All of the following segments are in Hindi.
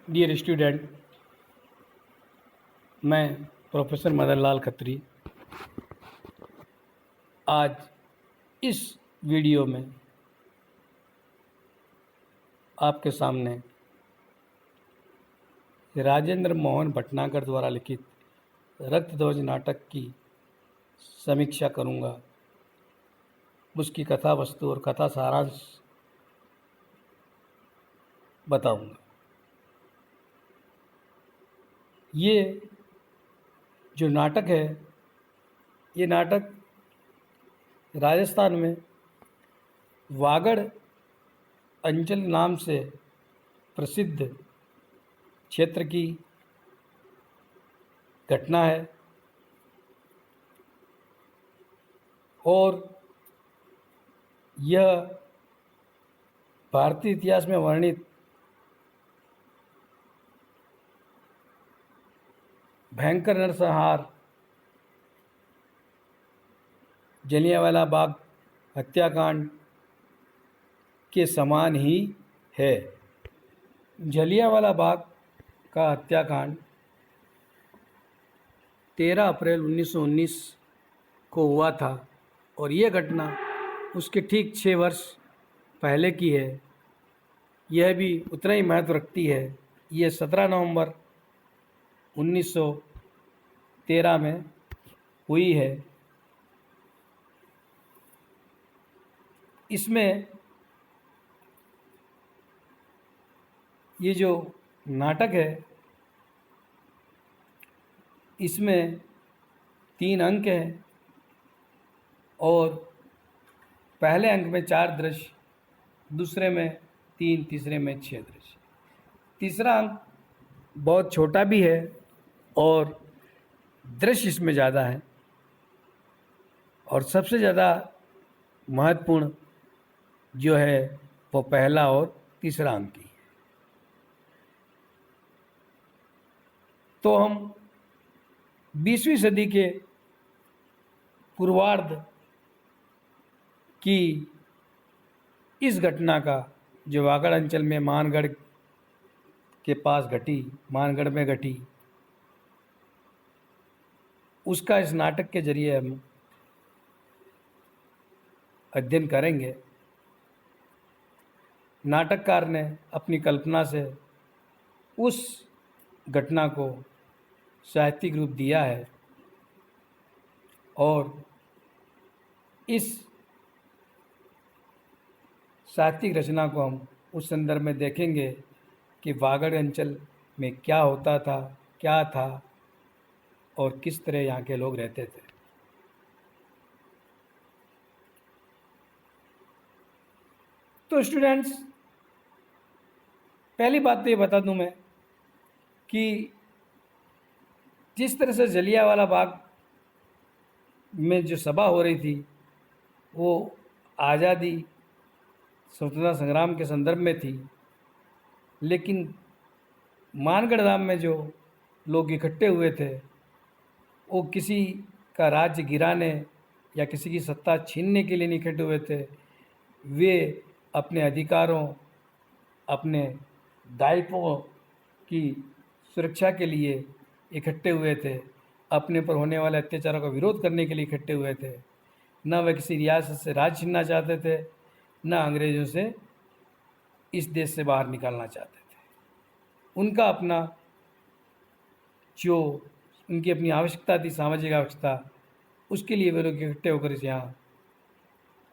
डियर स्टूडेंट, मैं प्रोफेसर मदन लाल खत्री आज इस वीडियो में आपके सामने राजेंद्र मोहन भटनागर द्वारा लिखित रक्तध्वज नाटक की समीक्षा करूंगा। उसकी कथा वस्तु और कथा सारांश बताऊंगा। ये जो नाटक है, ये नाटक राजस्थान में वागड़ अंचल नाम से प्रसिद्ध क्षेत्र की घटना है और यह भारतीय इतिहास में वर्णित भयंकर नरसंहार जलियांवाला बाग हत्याकांड के समान ही है। जलियांवाला बाग का हत्याकांड 13 अप्रैल 1919 को हुआ था और ये घटना उसके ठीक 6 वर्ष पहले की है। यह भी उतना ही महत्व रखती है। यह 17 नवंबर 1913 में हुई है। इसमें ये जो नाटक है, इसमें 3 अंक हैं और पहले अंक में 4 दृश्य, दूसरे में 3, तीसरे में 6 दृश्य। तीसरा अंक बहुत छोटा भी है और दृश्य इसमें ज़्यादा है और सबसे ज़्यादा महत्वपूर्ण जो है वो पहला और तीसरा अंक ही है। तो हम 20वीं सदी के पूर्वार्ध की इस घटना का, जो वागड़ अंचल में मानगढ़ के पास घटी, मानगढ़ में घटी, उसका इस नाटक के जरिए हम अध्ययन करेंगे। नाटककार ने अपनी कल्पना से उस घटना को साहित्यिक रूप दिया है और इस साहित्यिक रचना को हम उस संदर्भ में देखेंगे कि वागड़ अंचल में क्या होता था, क्या था और किस तरह यहाँ के लोग रहते थे। तो स्टूडेंट्स, पहली बात तो ये बता दूं मैं कि जिस तरह से जलियांवाला बाग में जो सभा हो रही थी वो आज़ादी स्वतंत्रता संग्राम के संदर्भ में थी, लेकिन मानगढ़ धाम में जो लोग इकट्ठे हुए थे वो किसी का राज्य गिराने या किसी की सत्ता छीनने के लिए नहीं इकट्ठे हुए थे। वे अपने अधिकारों, अपने दायित्वों की सुरक्षा के लिए इकट्ठे हुए थे। अपने पर होने वाले अत्याचारों का विरोध करने के लिए इकट्ठे हुए थे। न वे किसी रियासत से राज छीनना चाहते थे, न अंग्रेज़ों से इस देश से बाहर निकालना चाहते थे। उनका अपना जो उनकी अपनी आवश्यकता थी, सामाजिक आवश्यकता, उसके लिए वे लोग इकट्ठे होकर इस यहाँ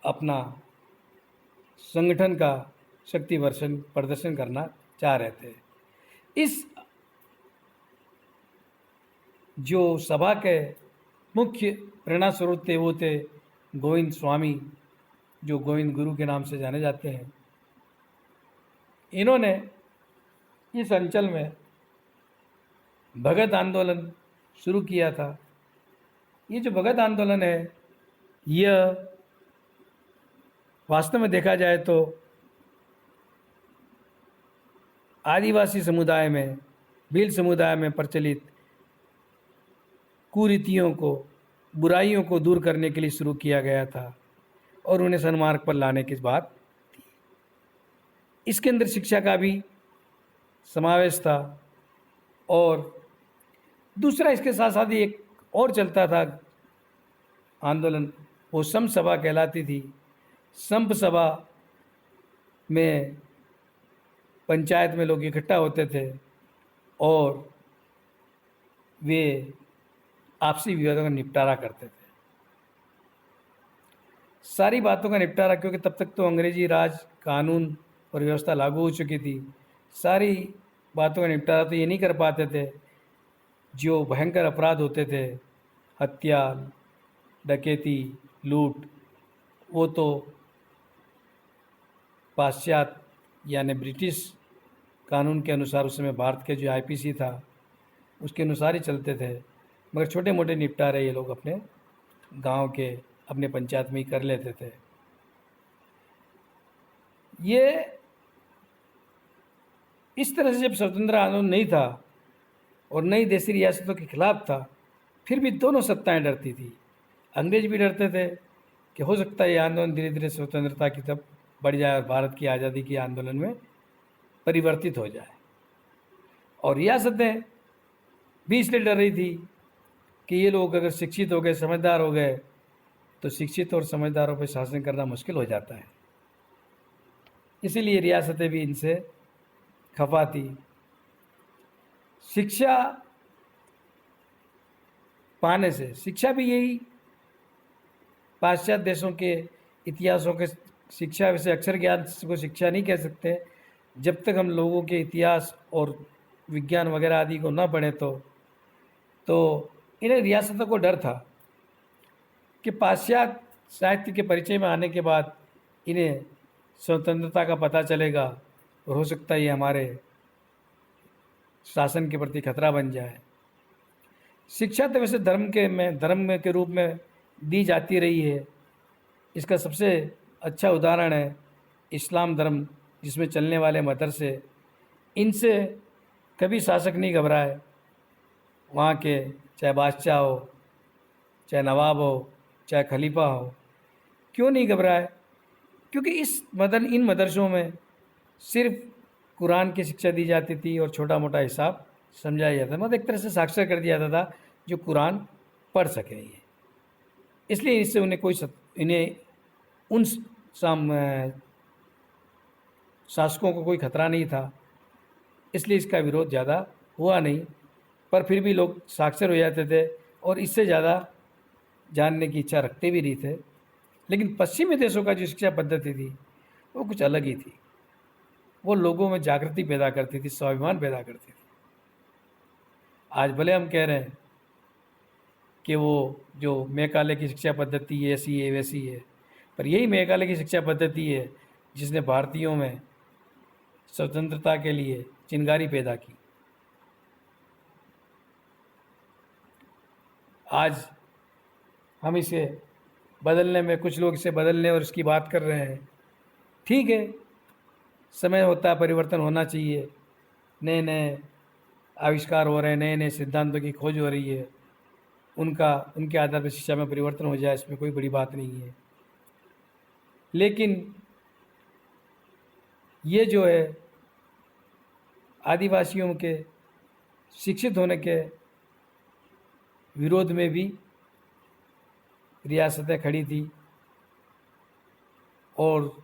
अपना संगठन का शक्ति प्रदर्शन करना चाह रहे थे। इस जो सभा के मुख्य प्रेरणा स्रोत थे वो थे गोविंद स्वामी, जो गोविंद गुरु के नाम से जाने जाते हैं। इन्होंने इस अंचल में भगत आंदोलन शुरू किया था। ये जो भगत आंदोलन है, यह वास्तव में देखा जाए तो आदिवासी समुदाय में, भील समुदाय में प्रचलित कुरीतियों को, बुराइयों को दूर करने के लिए शुरू किया गया था और उन्हें सन्मार्ग पर लाने की बात थी। इसके अंदर शिक्षा का भी समावेश था। और दूसरा इसके साथ साथ ही एक और चलता था आंदोलन, वो संप सभा कहलाती थी। संप सभा में पंचायत में लोग इकट्ठा होते थे और वे आपसी विवादों का निपटारा करते थे। सारी बातों का निपटारा, क्योंकि तब तक तो अंग्रेजी राज कानून और व्यवस्था लागू हो चुकी थी, सारी बातों का निपटारा तो ये नहीं कर पाते थे। जो भयंकर अपराध होते थे, हत्या, डकैती, लूट, वो तो पाश्चात्य यानी ब्रिटिश कानून के अनुसार उस समय भारत के जो आईपीसी था उसके अनुसार ही चलते थे। मगर छोटे मोटे निपटारे ये लोग अपने गांव के, अपने पंचायत में ही कर लेते थे। ये इस तरह से जब स्वतंत्र आंदोलन नहीं था और नई देशी रियासतों के खिलाफ था, फिर भी दोनों सत्ताएं डरती थी। अंग्रेज भी डरते थे कि हो सकता है ये आंदोलन धीरे धीरे स्वतंत्रता की तरफ बढ़ जाए और भारत की आज़ादी के आंदोलन में परिवर्तित हो जाए, और रियासतें भी इसलिए डर रही थी कि ये लोग अगर शिक्षित हो गए, समझदार हो गए, तो शिक्षित और समझदारों पर शासन करना मुश्किल हो जाता है। इसीलिए रियासतें भी इनसे खफा थी। शिक्षा पाने से, शिक्षा भी यही पाश्चात्य देशों के इतिहासों के शिक्षा वैसे अक्षर ज्ञान को शिक्षा नहीं कह सकते जब तक हम लोगों के इतिहास और विज्ञान वगैरह आदि को न पढ़ें। तो इन्हें रियासतों को डर था कि पाश्चात्य साहित्य के परिचय में आने के बाद इन्हें स्वतंत्रता का पता चलेगा और हो सकता है ये हमारे शासन के प्रति खतरा बन जाए। शिक्षा तो वैसे धर्म के रूप में दी जाती रही है। इसका सबसे अच्छा उदाहरण है इस्लाम धर्म, जिसमें चलने वाले मदरसे, इनसे कभी शासक नहीं घबराए। वहाँ के चाहे बादशाह हो, चाहे नवाब हो, चाहे खलीफा हो, क्यों नहीं घबराए? क्योंकि इन मदरसों में सिर्फ कुरान की शिक्षा दी जाती थी और छोटा मोटा हिसाब समझाया जाता था। मतलब एक तरह से साक्षर कर दिया जाता था जो कुरान पढ़ सके ये। इसलिए इससे इन्हें उन शासकों को कोई खतरा नहीं था, इसलिए इसका विरोध ज़्यादा हुआ नहीं। पर फिर भी लोग साक्षर हो जाते थे और इससे ज़्यादा जानने की इच्छा रखते भी नहीं थे। लेकिन पश्चिमी देशों का जो शिक्षा पद्धति थी वो कुछ अलग ही थी। वो लोगों में जागृति पैदा करती थी, स्वाभिमान पैदा करती थी। आज भले हम कह रहे हैं कि वो जो मेघालय की शिक्षा पद्धति ऐसी है वैसी है, पर यही मेघालय की शिक्षा पद्धति है जिसने भारतीयों में स्वतंत्रता के लिए चिंगारी पैदा की। आज हम इसे बदलने में, कुछ लोग इसे बदलने और इसकी बात कर रहे हैं। ठीक है, समय होता है, परिवर्तन होना चाहिए, नए नए आविष्कार हो रहे हैं, नए नए सिद्धांतों की खोज हो रही है, उनके आधार पर शिक्षा में परिवर्तन हो जाए, इसमें कोई बड़ी बात नहीं है। लेकिन ये जो है आदिवासियों के शिक्षित होने के विरोध में भी रियासतें खड़ी थी, और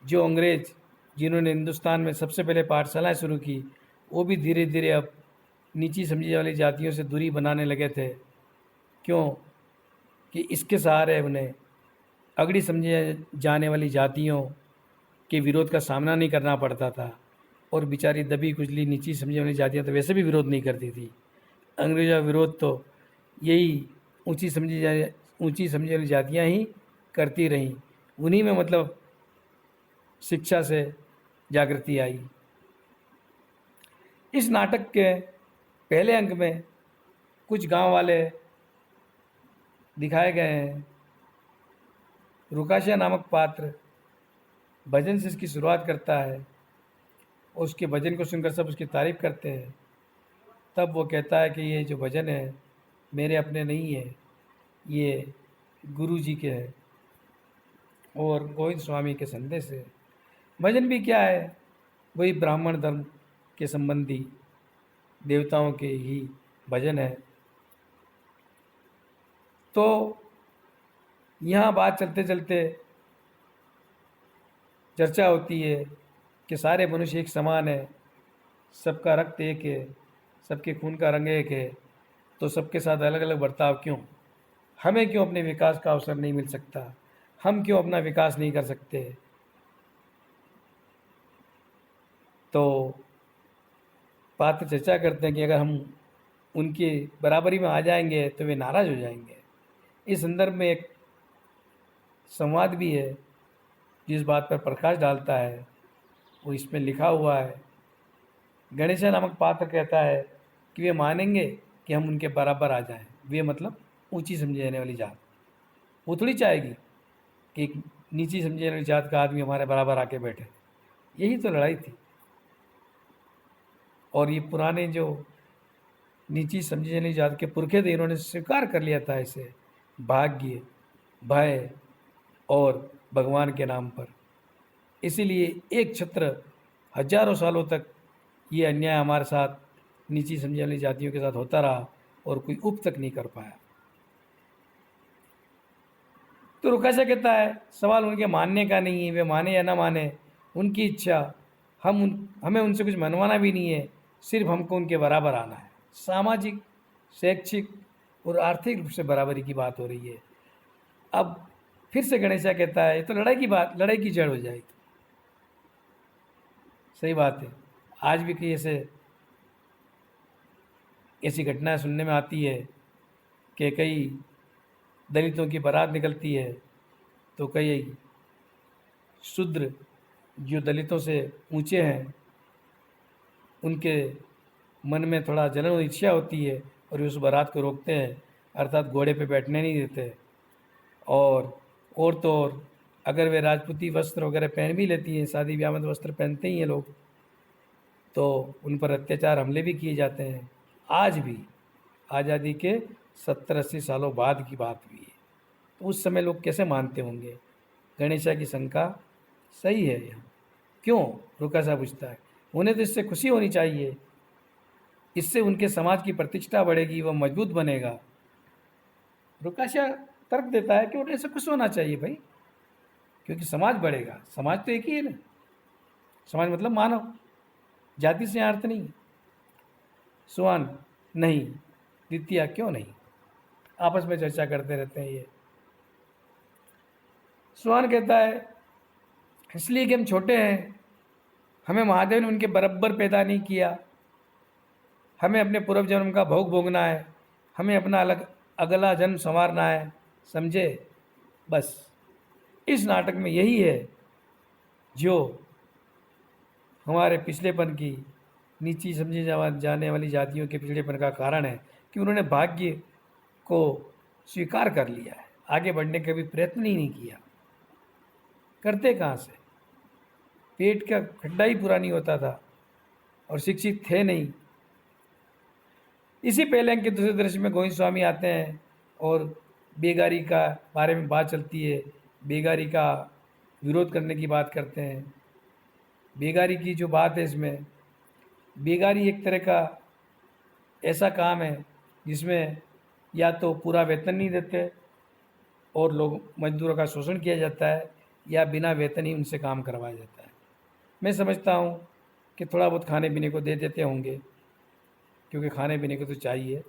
जो अंग्रेज जिन्होंने हिंदुस्तान में सबसे पहले पाठशालाएं शुरू की, वो भी धीरे धीरे अब नीची समझी वाली जातियों से दूरी बनाने लगे थे। क्यों? कि इसके सहारे उन्हें अगड़ी समझे जाने वाली जातियों के विरोध का सामना नहीं करना पड़ता था, और बेचारी दबी कुचली नीची समझी वाली जातियाँ तो वैसे भी विरोध नहीं करती थी। अंग्रेज़ों का विरोध तो यही ऊंची समझी वाली जातियाँ ही करती रहीं। उन्हीं में मतलब शिक्षा से जागृति आई। इस नाटक के पहले अंक में कुछ गांव वाले दिखाए गए हैं। रुकाशिया नामक पात्र भजन से इसकी शुरुआत करता है और उसके भजन को सुनकर सब उसकी तारीफ़ करते हैं। तब वो कहता है कि ये जो भजन है मेरे अपने नहीं है, ये गुरु जी के हैं और गोविंद स्वामी के संदेश है। भजन भी क्या है? वही ब्राह्मण धर्म के संबंधी देवताओं के ही भजन है। तो यहाँ बात चलते चलते चर्चा होती है कि सारे मनुष्य एक समान है, सबका रक्त एक है, सबके खून का रंग एक है, तो सबके साथ अलग अलग बर्ताव क्यों? हमें क्यों अपने विकास का अवसर नहीं मिल सकता? हम क्यों अपना विकास नहीं कर सकते? तो पात्र चर्चा करते हैं कि अगर हम उनकी बराबरी में आ जाएंगे तो वे नाराज़ हो जाएंगे। इस संदर्भ में एक संवाद भी है जिस बात पर प्रकाश डालता है, वो इसमें लिखा हुआ है। गणेशा नामक पात्र कहता है कि वे मानेंगे कि हम उनके बराबर आ जाएं। वे मतलब ऊंची समझी जाने वाली जात। वो थोड़ी चाहेगी कि एक नीची समझी जाने वाली जात का आदमी हमारे बराबर आके बैठे। यही तो लड़ाई थी। और ये पुराने जो नीची समझी जाने वाली जात के पुरखे थे, इन्होंने स्वीकार कर लिया था इसे भाग्य, भय और भगवान के नाम पर। इसीलिए एक छत्र हजारों सालों तक ये अन्याय हमारे साथ नीची समझी वाली जातियों के साथ होता रहा और कोई उप तक नहीं कर पाया। तो रुकाशा कहता है सवाल उनके मानने का नहीं है, वे माने या ना माने उनकी इच्छा, हमें उनसे कुछ मनवाना भी नहीं है, सिर्फ हमको उनके बराबर आना है। सामाजिक, शैक्षिक और आर्थिक रूप से बराबरी की बात हो रही है। अब फिर से गणेशा कहता है ये तो लड़ाई की बात, लड़ाई की जड़ हो जाएगी। सही बात है। आज भी कई ऐसी घटनाएं सुनने में आती है कि कई दलितों की बारात निकलती है तो कई शूद्र जो दलितों से ऊंचे हैं उनके मन में थोड़ा जलन और ईर्ष्या होती है और वे उस बारात को रोकते हैं, अर्थात घोड़े पे बैठने नहीं देते। और तो और अगर वे राजपूती वस्त्र वगैरह पहन भी लेती हैं, शादी ब्याह में तो वस्त्र पहनते ही हैं लोग, तो उन पर अत्याचार हमले भी किए जाते हैं। आज भी आज़ादी के 70-80 सालों बाद की बात हुई है, तो उस समय लोग कैसे मानते होंगे? गणेशा की शंका सही है यहाँ। क्यों? रुकासा पूछता है। उन्हें तो इससे खुशी होनी चाहिए, इससे उनके समाज की प्रतिष्ठा बढ़ेगी, वह मजबूत बनेगा। रुकाशा तर्क देता है कि उन्हें इससे खुश होना चाहिए भाई, क्योंकि समाज बढ़ेगा। समाज तो एक ही है ना, समाज मतलब मानव, जाति से अर्थ नहीं। सुहान नहीं, द्वितीय क्यों नहीं? आपस में चर्चा करते रहते हैं ये। सुहान कहता है इसलिए कि हम छोटे हैं, हमें महादेव ने उनके बराबर पैदा नहीं किया, हमें अपने पूर्व जन्म का भोग भोगना है, हमें अपना अलग अगला जन्म संवारना है, समझे? बस इस नाटक में यही है जो हमारे पिछलेपन की, नीची समझी जाने वाली जातियों के पिछड़ेपन का कारण है कि उन्होंने भाग्य को स्वीकार कर लिया है, आगे बढ़ने का भी प्रयत्न ही नहीं किया। करते कहाँ से? पेट का खड्डा ही पूरा नहीं होता था और शिक्षित थे नहीं। इसी पहले अंक के दूसरे दृश्य में गोविंद स्वामी आते हैं और बेगारी का बारे में बात चलती है, बेगारी का विरोध करने की बात करते हैं। बेगारी की जो बात है इसमें, बेगारी एक तरह का ऐसा काम है जिसमें या तो पूरा वेतन नहीं देते और लोग मजदूरों का शोषण किया जाता है, या बिना वेतन ही उनसे काम करवाया जाता है। मैं समझता हूँ कि थोड़ा बहुत खाने पीने को दे देते होंगे, क्योंकि खाने पीने को तो चाहिए,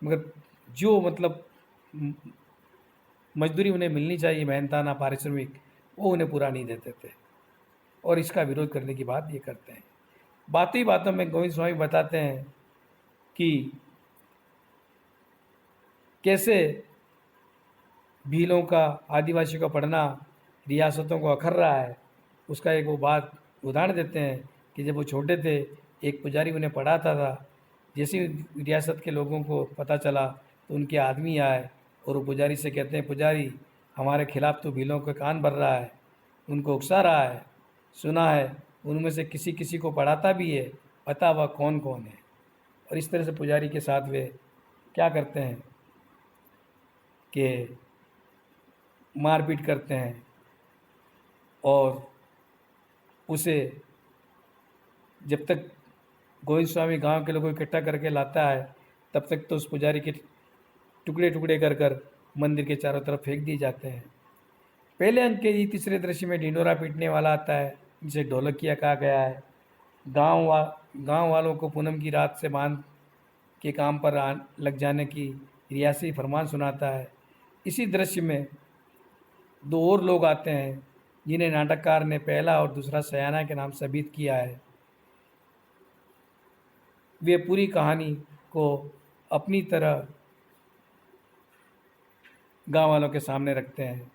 मगर जो मतलब मजदूरी उन्हें मिलनी चाहिए, मेहनताना पारिश्रमिक, वो उन्हें पूरा नहीं देते थे और इसका विरोध करने की बात ये करते हैं। बातों ही बातों में गोविंद स्वामी बताते हैं कि कैसे भीलों का, आदिवासियों का पढ़ना रियासतों को अखर रहा है। उसका एक वो बात उदाहरण देते हैं कि जब वो छोटे थे, एक पुजारी उन्हें पढ़ाता था। जैसे ही रियासत के लोगों को पता चला तो उनके आदमी आए और वो पुजारी से कहते हैं, पुजारी हमारे खिलाफ तो भीलों का कान भर रहा है, उनको उकसा रहा है, सुना है उनमें से किसी किसी को पढ़ाता भी है, पता वह कौन कौन है। और इस तरह से पुजारी के साथ वे क्या करते हैं कि मारपीट करते हैं और उसे जब तक गोविंद स्वामी गांव के लोगों को इकट्ठा करके लाता है, तब तक तो उस पुजारी के टुकड़े टुकड़े कर कर मंदिर के चारों तरफ फेंक दिए जाते हैं। पहले अंक के तीसरे दृश्य में ढिंडोरा पीटने वाला आता है, जिसे ढोलकिया कहा गया है। गांव वालों को पूनम की रात से बांध के काम पर लग जाने की रियासती फरमान सुनाता है। इसी दृश्य में दो और लोग आते हैं, जिन्हें नाटककार ने पहला और दूसरा सयाना के नाम से साबित किया है। वे पूरी कहानी को अपनी तरह गांव वालों के सामने रखते हैं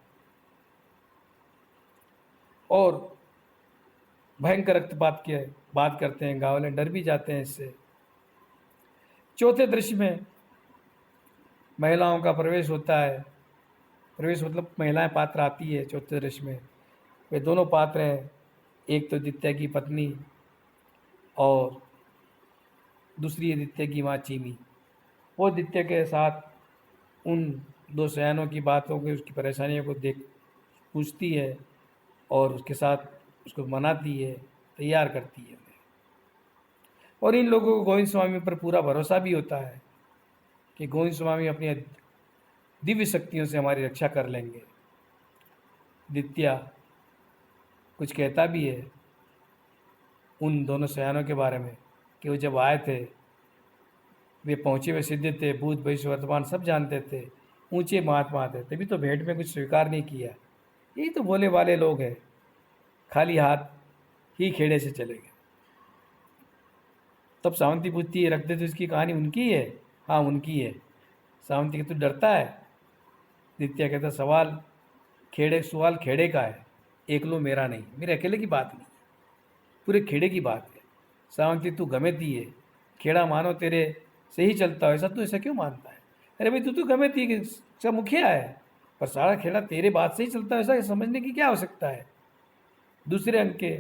और भयंकर रक्तपात की बात करते हैं। गांव वाले डर भी जाते हैं इससे। चौथे दृश्य में महिलाओं का प्रवेश होता है। प्रवेश मतलब महिलाएं पात्र आती है चौथे दृश्य में। वे दोनों पात्र हैं, एक तो दित्या की पत्नी और दूसरी दित्या की माँ चीमी। वो दित्या के साथ उन दो सयानों की बातों को, उसकी परेशानियों को देख पूछती है और उसके साथ उसको मनाती है, तैयार करती है। और इन लोगों को गोविंद स्वामी पर पूरा भरोसा भी होता है कि गोविंद स्वामी अपनी दिव्य शक्तियों से हमारी रक्षा कर लेंगे। दित्या कुछ कहता भी है उन दोनों सयानों के बारे में कि वो जब आए थे वे पहुँचे हुए सिद्ध थे, भूत भविष्य वर्तमान सब जानते थे, ऊंचे महात्मा थे, तभी तो भेंट में कुछ स्वीकार नहीं किया। यही तो भोले वाले लोग हैं, खाली हाथ ही खेड़े से चले गए। तब सावंती पूछती है, रख दे तो इसकी कहानी उनकी है? हाँ उनकी है। सावंती कहती, तू डरता है? दित्या कहता, सवाल खेड़े का है, एकलो मेरा नहीं, मेरे अकेले की बात नहीं, पूरे खेड़े की बात है। सावंती, तू गमेती है, खेड़ा मानो तेरे से ही चलता हो, ऐसा तू ऐसा क्यों मानता है? अरे भाई तू तो गमेती का मुखिया है, पर सारा खेड़ा तेरे बात से ही चलता है, ऐसा समझने की क्या आवश्यकता है? दूसरे अंक के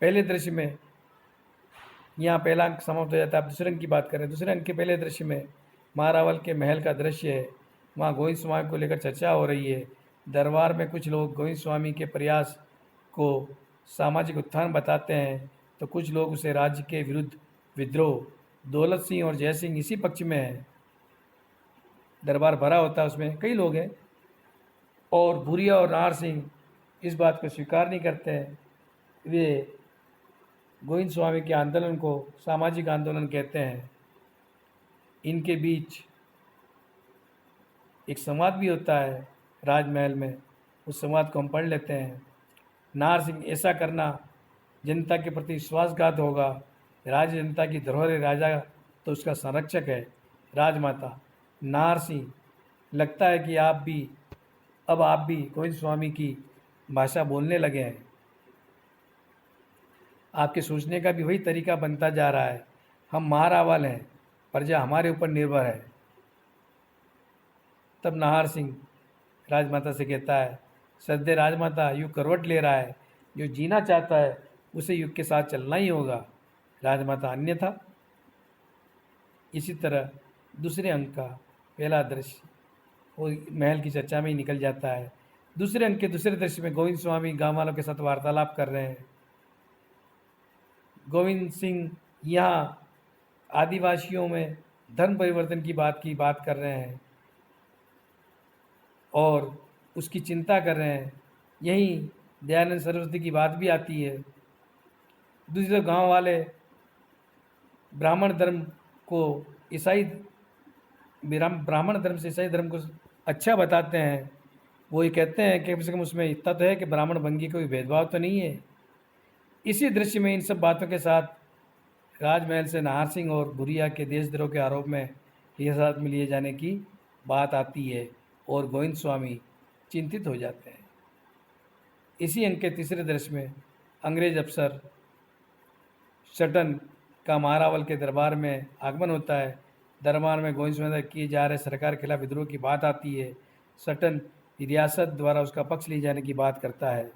पहले दृश्य में, यहाँ पहला अंक समाप्त हो जाता है, आप दूसरे अंक की बात करें। दूसरे अंक के पहले दृश्य में महारावल के महल का दृश्य है। वहाँ गोविंद स्वामी को लेकर चर्चा हो रही है। दरबार में कुछ लोग गोविंद स्वामी के प्रयास को सामाजिक उत्थान बताते हैं, तो कुछ लोग उसे राज्य के विरुद्ध विद्रोह। दौलत सिंह और जय सिंह इसी पक्ष में है। दरबार भरा होता है, उसमें कई लोग हैं, और भूरिया और नाहर सिंह इस बात को स्वीकार नहीं करते हैं। वे गोविंद स्वामी के आंदोलन को सामाजिक आंदोलन कहते हैं। इनके बीच एक संवाद भी होता है राजमहल में, उस संवाद को हम पढ़ लेते हैं। नाहर सिंह, ऐसा करना जनता के प्रति विश्वासघात होगा। राज्य जनता की धरोहर है, राजा तो उसका संरक्षक है। राजमाता नाहर सिंह, लगता है कि आप भी गोविंद स्वामी की भाषा बोलने लगे हैं। आपके सोचने का भी वही तरीका बनता जा रहा है। हम महारावल हैं, प्रजा हमारे ऊपर निर्भर है। तब नाहर सिंह राजमाता से कहता है, सद्य राजमाता, युग करवट ले रहा है, जो जीना चाहता है उसे युग के साथ चलना ही होगा। राजमाता, अन्यथा? इसी तरह दूसरे अंक का पहला दृश्य वो महल की चर्चा में ही निकल जाता है। दूसरे अंक के दूसरे दृश्य में गोविंद स्वामी गाँव वालों के साथ वार्तालाप कर रहे हैं। गोविंद सिंह यहाँ आदिवासियों में धर्म परिवर्तन की बात कर रहे हैं और उसकी चिंता कर रहे हैं। यहीं दयानंद सरस्वती की बात भी आती है। दूसरी तरफ गाँव वाले ब्राह्मण धर्म से ईसाई धर्म को अच्छा बताते हैं। वो ये कहते हैं कि कम से कम उसमें इतना तो है कि ब्राह्मण भंगी कोई भेदभाव तो नहीं है। इसी दृश्य में इन सब बातों के साथ राजमहल से नाहर सिंह और भूरिया के देशद्रोह के आरोप में हिरासत में लिए जाने की बात आती है और गोविंद स्वामी चिंतित हो जाते हैं। इसी अंक के तीसरे दृश्य में अंग्रेज अफसर सटन का महारावल के दरबार में आगमन होता है। दरबार में गोविंद स्वामी द्वारा किए जा रहे सरकार के खिलाफ विद्रोह की बात आती है। सटन रियासत द्वारा उसका पक्ष लिए जाने की बात करता है।